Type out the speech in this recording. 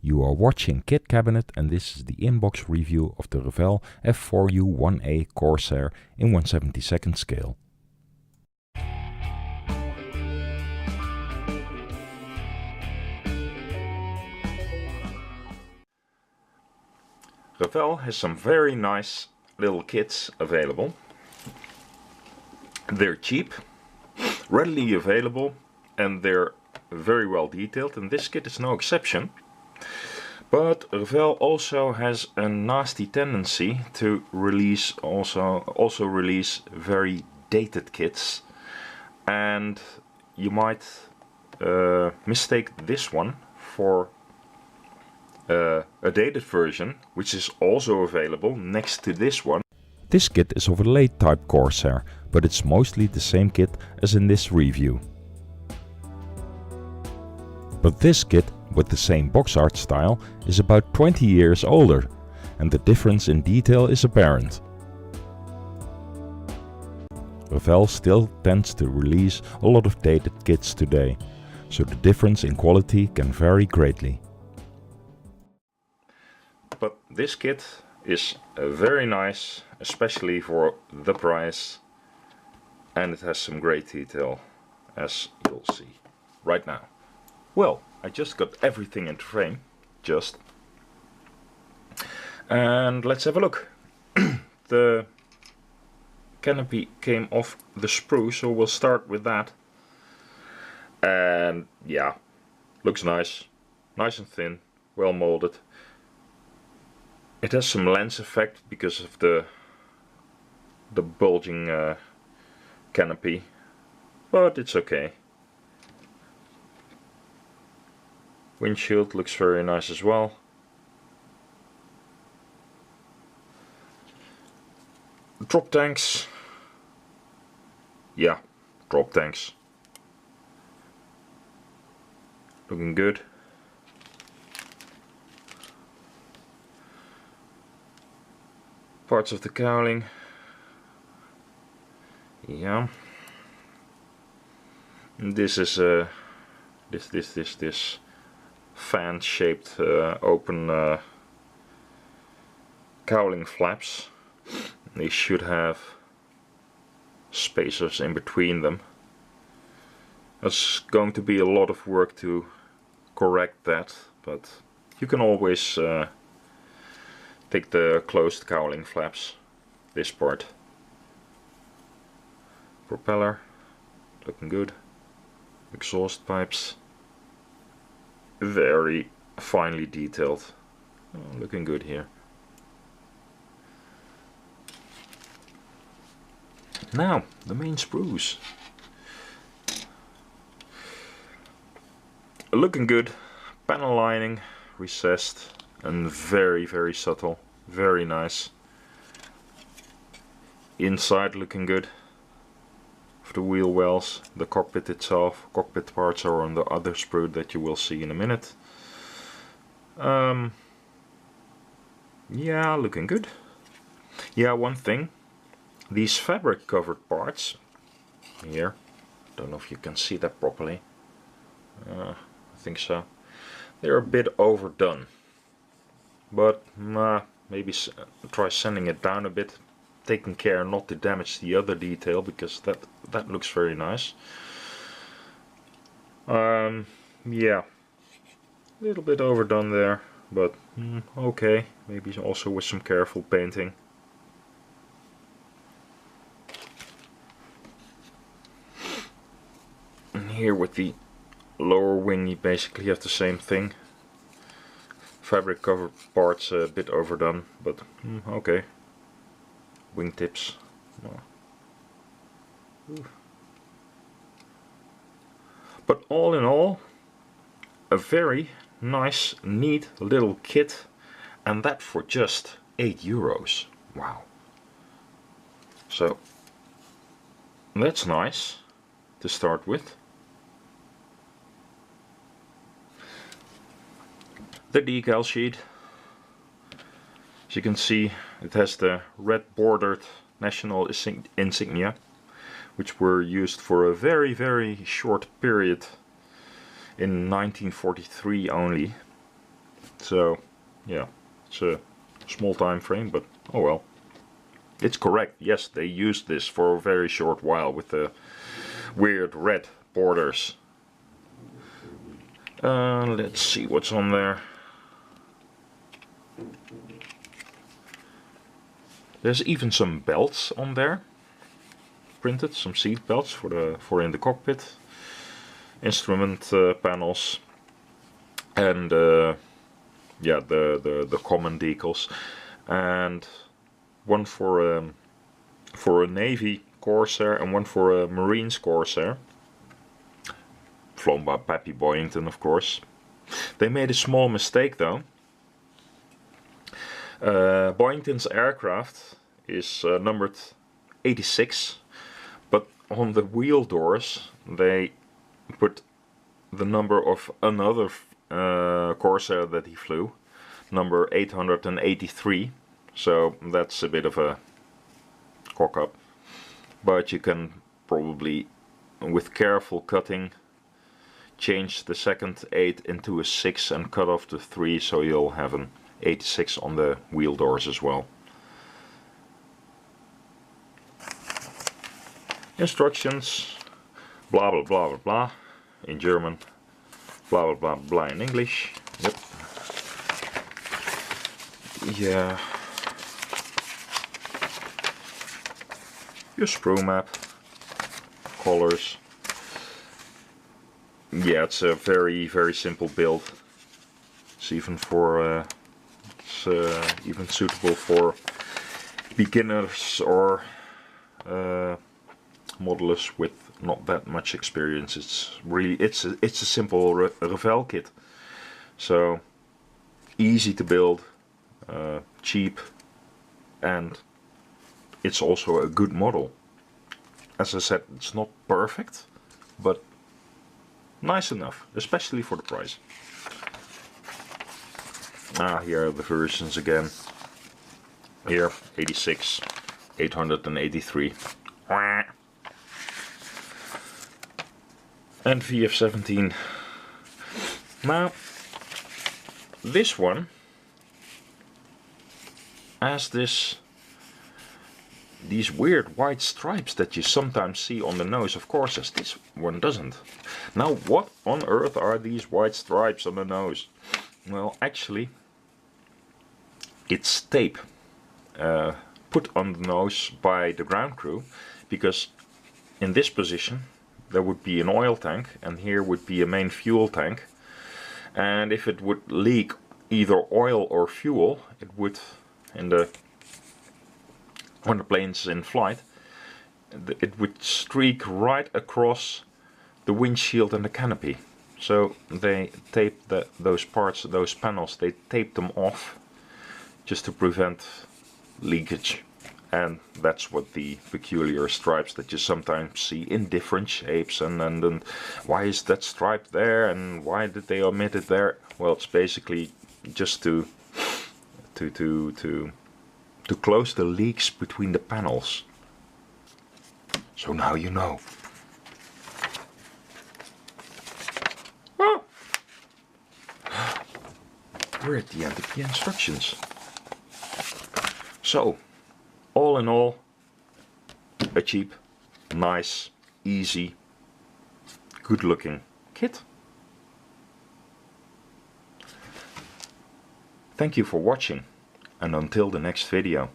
You are watching Kit Kabinet, and this is the inbox review of the Revell F4U-1A Corsair in 1/72 scale. Revell has some very nice little kits available. They're cheap, readily available, and they're very well detailed, and this kit is no exception. But Revell also has a nasty tendency to release also release very dated kits, and you might mistake this one for a dated version, which is also available next to this one. This kit is of a late type Corsair, but it's mostly the same kit as in this review. But this kit, with the same box art style, is about 20 years older, and the difference in detail is apparent. Revell still tends to release a lot of dated kits today, so the difference in quality can vary greatly. But this kit is very nice, especially for the price, and it has some great detail, as you'll see right now. Well, I just got everything into frame, and let's have a look. The canopy came off the sprue, so we'll start with that. And yeah, looks nice and thin, well molded. It has some lens effect because of the bulging canopy, but it's okay. Windshield looks very nice as well. Drop tanks. Yeah, drop tanks. Looking good. Parts of the cowling. Yeah. And this is this fan-shaped open cowling flaps. They should have spacers in between them. It's going to be a lot of work to correct that, but you can always take the closed cowling flaps, this part. Propeller, looking good. Exhaust pipes, very finely detailed. Oh, looking good here. Now, the main sprues. Looking good. Panel lining, recessed, and very subtle. Very nice. Inside looking good. The wheel wells, the cockpit itself, cockpit parts are on the other sprue that you will see in a minute. Yeah, looking good. Yeah, one thing, these fabric covered parts here, don't know if you can see that properly. I think so. They're a bit overdone, but maybe try sanding it down a bit, taking care not to damage the other detail, because that looks very nice. Yeah, a little bit overdone there, but okay, maybe also with some careful painting. And here with the lower wing you basically have the same thing. Fabric covered parts a bit overdone, but okay. Wingtips. But all in all, a very nice, neat little kit, and that for just €8. Wow. So that's nice to start with. The decal sheet. As you can see, it has the red bordered national insignia, which were used for a very short period in 1943 only. So yeah, it's a small time frame, but oh well. It's correct, yes, they used this for a very short while with the weird red borders. Let's see what's on there. There's even some belts on there, printed, some seat belts for in the cockpit, instrument panels, and yeah, the common decals, and one for a Navy Corsair and one for a Marines Corsair, flown by Pappy Boyington, of course. They made a small mistake though. Boyington's aircraft is numbered 86, but on the wheel doors they put the number of another Corsair that he flew, number 883, so that's a bit of a cock up, but you can probably, with careful cutting, change the second 8 into a 6 and cut off the 3, so you'll have an 86 on the wheel doors as well. Instructions, blah blah blah blah blah in German, blah blah blah blah in English. Yep. Yeah. Your sprue map, colors. Yeah, it's a very simple build. It's even for even suitable for beginners or modelers with not that much experience. It's really it's a simple Revell kit, so easy to build, cheap, and it's also a good model. As I said, it's not perfect, but nice enough, especially for the price. Here are the versions again. Here, 86, 883. And VF17. Now, this one has these weird white stripes that you sometimes see on the nose of Corsairs. This one doesn't. Now, what on earth are these white stripes on the nose? Well, actually, it's tape put on the nose by the ground crew, because in this position there would be an oil tank and here would be a main fuel tank, and if it would leak either oil or fuel, it would, when the plane's in flight, it would streak right across the windshield and the canopy. So they taped those parts, those panels, they taped them off just to prevent leakage. And that's what the peculiar stripes that you sometimes see in different shapes, and why is that stripe there and why did they omit it there? Well, it's basically just to close the leaks between the panels. So now you know. Oh. We're at the end of the instructions. So, all in all, a cheap, nice, easy, good looking kit. Thank you for watching, and until the next video.